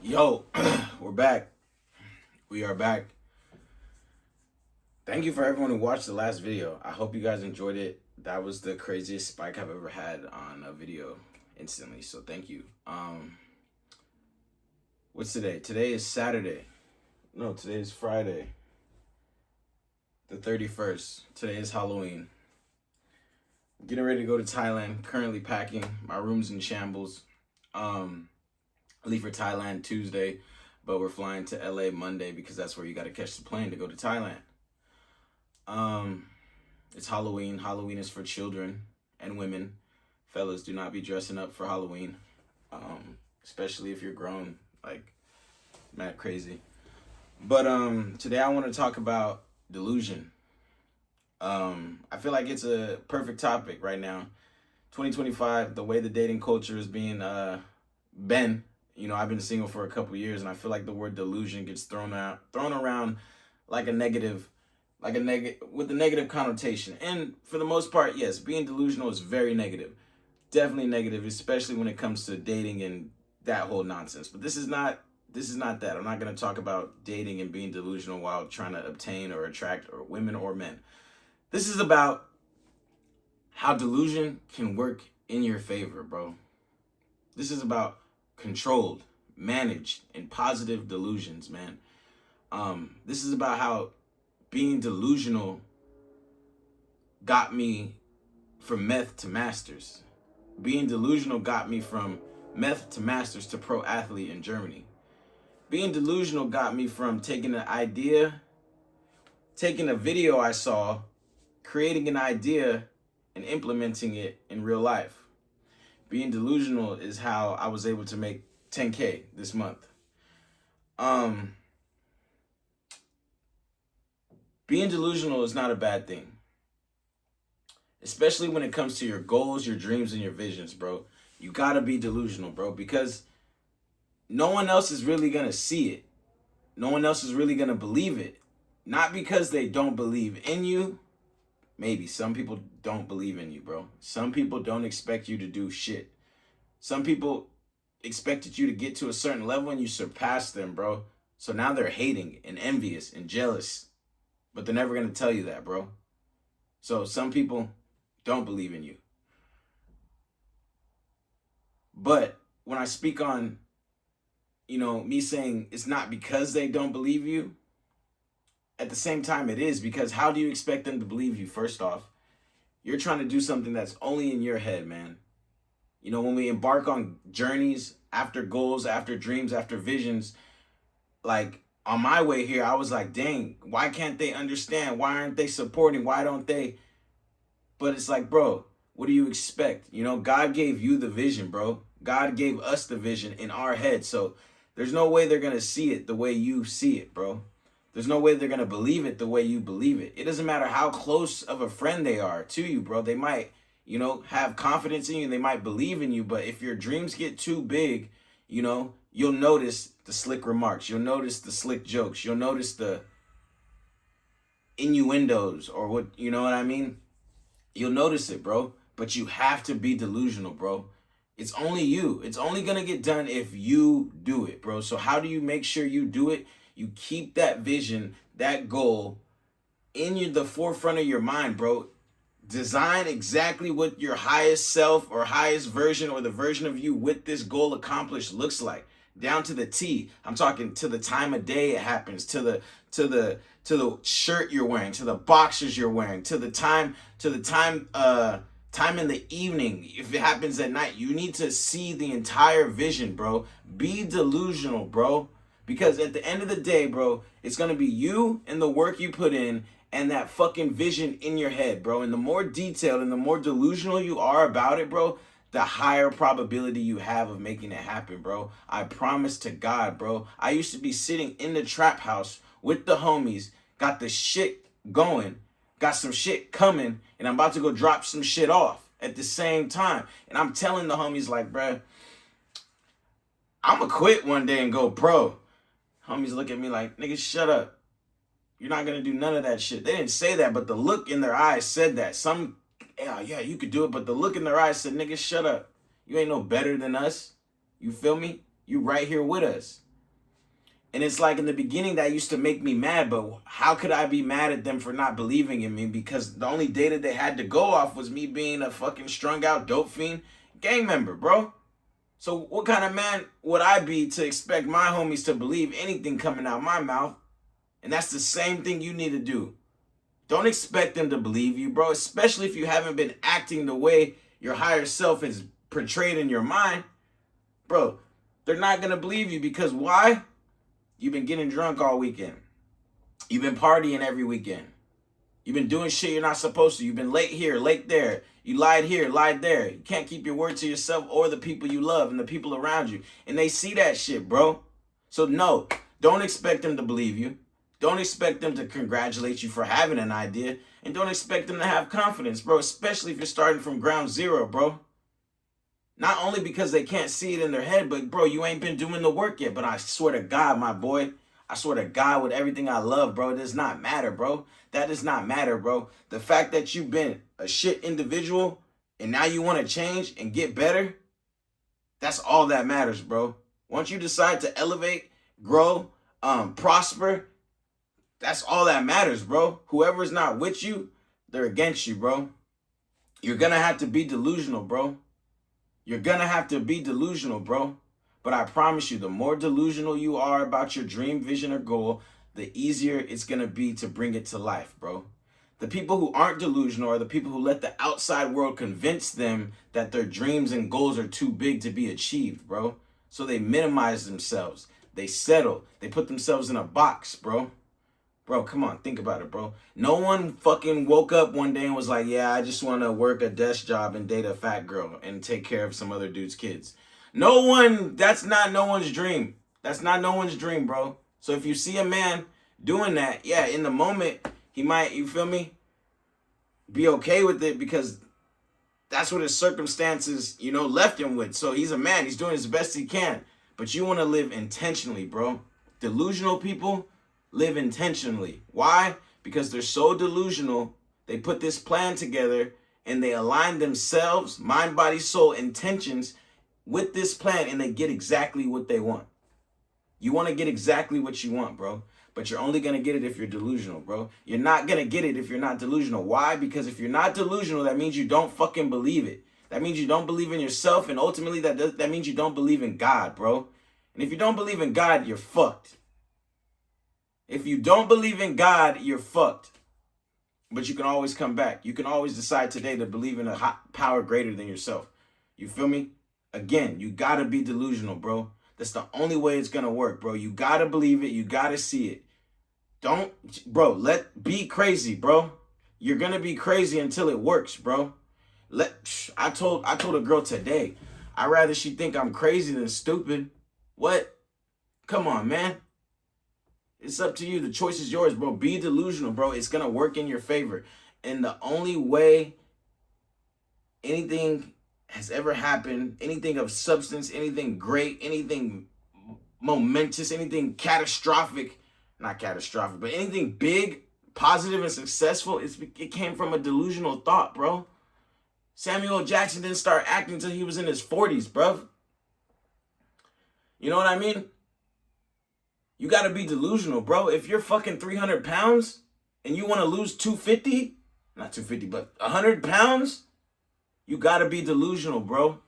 Yo, we're back. We are back. Thank you for everyone who watched the last video. I hope you guys enjoyed it. That was the craziest spike I've ever had on a video instantly. So thank you. What's today? Today is Saturday. No, today is Friday. The 31st. Today is Halloween. Getting ready to go to Thailand. Currently packing. My room's in shambles. Leave for Thailand Tuesday, but we're flying to LA Monday because that's where you got to catch the plane to go to Thailand. It's Halloween. Halloween is for children and women. Fellas, do not be dressing up for Halloween. Especially if you're grown, like mad crazy. But today I want to talk about delusion. I feel like it's a perfect topic right now. 2025, the way the dating culture is being been. You know, I've been single for a couple years, and I feel like the word delusion gets thrown around like a negative, with a negative connotation. And for the most part, yes, being delusional is very negative, definitely negative, especially when it comes to dating and that whole nonsense. But this is not that. I'm not going to talk about dating and being delusional while trying to obtain or attract or women or men. This is about how delusion can work in your favor, bro. This is about controlled, managed, and positive delusions, man. This is about how being delusional got me from meth to masters. Being delusional got me from meth to masters to pro athlete in Germany. Being delusional got me from taking an idea, taking a video I saw, creating an idea, and implementing it in real life. Being delusional is how I was able to make 10K this month. Being delusional is not a bad thing. Especially when it comes to your goals, your dreams, and your visions, bro. You gotta be delusional, bro, because no one else is really gonna see it. No one else is really gonna believe it. Not because they don't believe in you. Maybe some people don't believe in you, bro. Some people don't expect you to do shit. Some people expected you to get to a certain level and you surpassed them, bro. So now they're hating and envious and jealous. But they're never going to tell you that, bro. So some people don't believe in you. But when I speak on, me saying it's not because they don't believe you, at the same time it is, because how do you expect them to believe you? First off, you're trying to do something that's only in your head, man. You know, when we embark on journeys after goals, after dreams, after visions, like on my way here, I was like, dang, why can't they understand? Why aren't they supporting? Why don't they? But it's like, bro, what do you expect? You know, God gave you the vision, bro. God gave us the vision in our head. So there's no way they're going to see it the way you see it, bro. There's no way they're going to believe it the way you believe it. It doesn't matter how close of a friend they are to you, bro. They might, have confidence in you. They might believe in you. But if your dreams get too big, you'll notice the slick remarks. You'll notice the slick jokes. You'll notice the innuendos or what, you know what I mean? You'll notice it, bro. But you have to be delusional, bro. It's only you. It's only going to get done if you do it, bro. So how do you make sure you do it? You keep that vision, that goal in the forefront of your mind, bro. Design exactly what your highest self or highest version or the version of you with this goal accomplished looks like, down to the T. I'm talking to the time of day it happens, to the shirt you're wearing, to the boxers you're wearing, to the time in the evening. If it happens at night, you need to see the entire vision, bro. Be delusional, bro. Because at the end of the day, bro, it's going to be you and the work you put in and that fucking vision in your head, bro. And the more detailed and the more delusional you are about it, bro, the higher probability you have of making it happen, bro. I promise to God, bro. I used to be sitting in the trap house with the homies, got the shit going, got some shit coming, and I'm about to go drop some shit off at the same time. And I'm telling the homies like, bro, I'm going to quit one day and go pro. Homies look at me like, nigga, shut up. You're not going to do none of that shit. They didn't say that, but the look in their eyes said that. Yeah, you could do it, but the look in their eyes said, nigga, shut up. You ain't no better than us. You feel me? You right here with us. And it's like in the beginning that used to make me mad, but how could I be mad at them for not believing in me? Because the only data they had to go off was me being a fucking strung out dope fiend gang member, bro. So what kind of man would I be to expect my homies to believe anything coming out my mouth? And that's the same thing you need to do. Don't expect them to believe you, bro, especially if you haven't been acting the way your higher self is portrayed in your mind. Bro, they're not going to believe you because why? You've been getting drunk all weekend. You've been partying every weekend. You've been doing shit you're not supposed to. You've been late here, late there. You lied here, lied there. You can't keep your word to yourself or the people you love and the people around you. And they see that shit, bro. So no, don't expect them to believe you. Don't expect them to congratulate you for having an idea. And don't expect them to have confidence, bro. Especially if you're starting from ground zero, bro. Not only because they can't see it in their head, but bro, you ain't been doing the work yet. But I swear to God, my boy, I swear to God, with everything I love, bro, it does not matter, bro. That does not matter, bro. The fact that you've been a shit individual and now you want to change and get better, that's all that matters, bro. Once you decide to elevate, grow, prosper, that's all that matters, bro. Whoever's not with you, they're against you, bro. You're gonna have to be delusional, bro. You're gonna have to be delusional, bro. But I promise you, the more delusional you are about your dream, vision, or goal, the easier it's gonna be to bring it to life, bro. The people who aren't delusional are the people who let the outside world convince them that their dreams and goals are too big to be achieved, bro. So they minimize themselves. They settle. They put themselves in a box, bro. Bro, come on, think about it, bro. No one fucking woke up one day and was like, yeah, I just want to work a desk job and date a fat girl and take care of some other dude's kids. No one, that's not no one's dream. That's not no one's dream, bro. So if you see a man doing that, yeah, in the moment, he might, you feel me, be okay with it because that's what his circumstances, left him with. So he's a man. He's doing his best he can. But you want to live intentionally, bro. Delusional people live intentionally. Why? Because they're so delusional. They put this plan together and they align themselves, mind, body, soul, intentions with this plan and they get exactly what they want. You want to get exactly what you want, bro. But you're only going to get it if you're delusional, bro. You're not going to get it if you're not delusional. Why? Because if you're not delusional, that means you don't fucking believe it. That means you don't believe in yourself. And ultimately, that means you don't believe in God, bro. And if you don't believe in God, you're fucked. If you don't believe in God, you're fucked. But you can always come back. You can always decide today to believe in a power greater than yourself. You feel me? Again, you got to be delusional, bro. That's the only way it's going to work, bro. You got to believe it. You got to see it. Be crazy, bro. You're going to be crazy until it works, bro. I told a girl today, I'd rather she think I'm crazy than stupid. What? Come on, man. It's up to you. The choice is yours, bro. Be delusional, bro. It's going to work in your favor. And the only way anything has ever happened, anything of substance, anything great, anything momentous, anything catastrophic, not catastrophic, but anything big, positive, and successful, it came from a delusional thought, bro. Samuel L. Jackson didn't start acting until he was in his 40s, bro. You know what I mean? You got to be delusional, bro. If you're fucking 300 pounds and you want to lose 250, not 250, but 100 pounds, you got to be delusional, bro.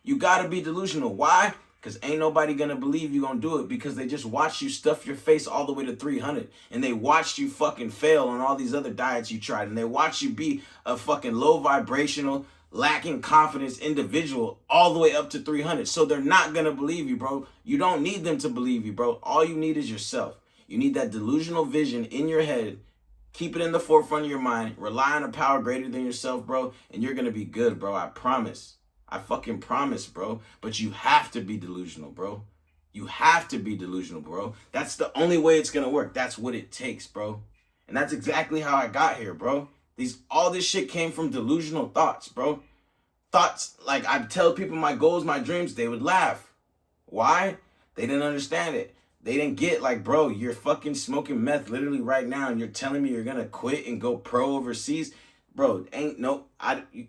You got to be delusional. Why? Because ain't nobody going to believe you going to do it because they just watched you stuff your face all the way to 300. And they watched you fucking fail on all these other diets you tried. And they watched you be a fucking low vibrational, lacking confidence individual all the way up to 300. So they're not going to believe you, bro. You don't need them to believe you, bro. All you need is yourself. You need that delusional vision in your head. Keep it in the forefront of your mind. Rely on a power greater than yourself, bro. And you're going to be good, bro. I promise. I fucking promise, bro. But you have to be delusional, bro. You have to be delusional, bro. That's the only way it's going to work. That's what it takes, bro. And that's exactly how I got here, bro. All this shit came from delusional thoughts, bro. Thoughts, like I tell people my goals, my dreams, they would laugh. Why? They didn't understand it. They didn't get like, bro, you're fucking smoking meth literally right now and you're telling me you're going to quit and go pro overseas. Bro,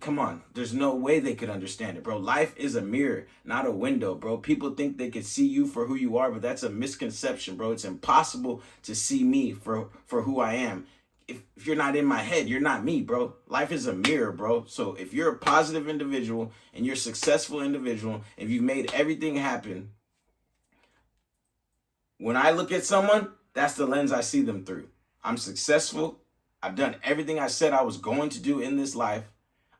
come on. There's no way they could understand it, bro. Life is a mirror, not a window, bro. People think they could see you for who you are, but that's a misconception, bro. It's impossible to see me for who I am. If you're not in my head, you're not me, bro. Life is a mirror, bro. So if you're a positive individual and you're a successful individual, if you've made everything happen, when I look at someone, that's the lens I see them through. I'm successful. I've done everything I said I was going to do in this life.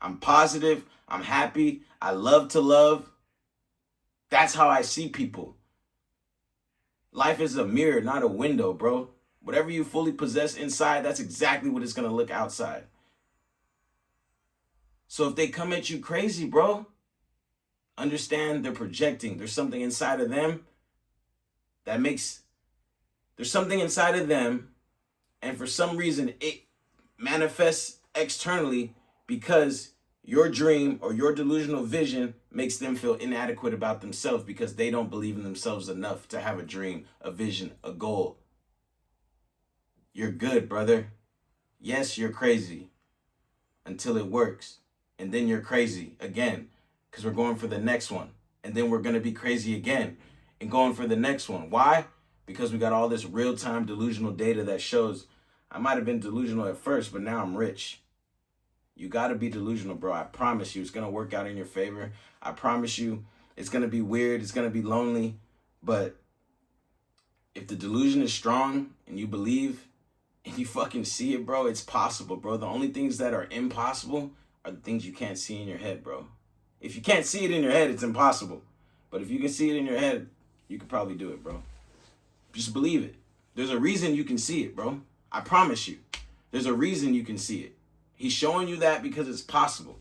I'm positive. I'm happy. I love to love. That's how I see people. Life is a mirror, not a window, bro. Whatever you fully possess inside, that's exactly what it's going to look outside. So if they come at you crazy, bro, understand they're projecting. There's something inside of them there's something inside of them, and for some reason it manifests externally because your dream or your delusional vision makes them feel inadequate about themselves because they don't believe in themselves enough to have a dream, a vision, a goal. You're good, brother. Yes, you're crazy until it works. And then you're crazy again because we're going for the next one. And then we're going to be crazy again and going for the next one. Why? Because we got all this real-time delusional data that shows I might have been delusional at first, but now I'm rich. You got to be delusional, bro. I promise you it's going to work out in your favor. I promise you it's going to be weird. It's going to be lonely. But if the delusion is strong and you believe and you fucking see it, bro, it's possible, bro. The only things that are impossible are the things you can't see in your head, bro. If you can't see it in your head, it's impossible. But if you can see it in your head, you could probably do it, bro. Just believe it. There's a reason you can see it, bro. I promise you. There's a reason you can see it. He's showing you that because it's possible.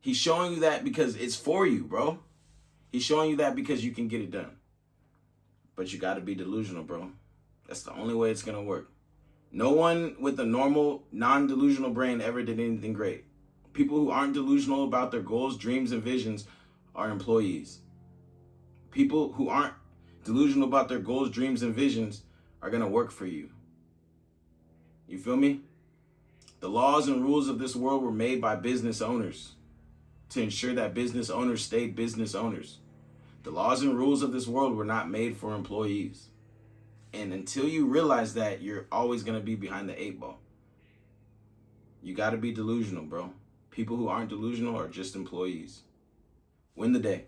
He's showing you that because it's for you, bro. He's showing you that because you can get it done. But you got to be delusional, bro. That's the only way it's going to work. No one with a normal, non-delusional brain ever did anything great. People who aren't delusional about their goals, dreams, and visions are employees. People who aren't delusional about their goals, dreams, and visions are going to work for you. You feel me? The laws and rules of this world were made by business owners to ensure that business owners stayed business owners. The laws and rules of this world were not made for employees. And until you realize that, you're always going to be behind the 8 ball. You got to be delusional, bro. People who aren't delusional are just employees. Win the day.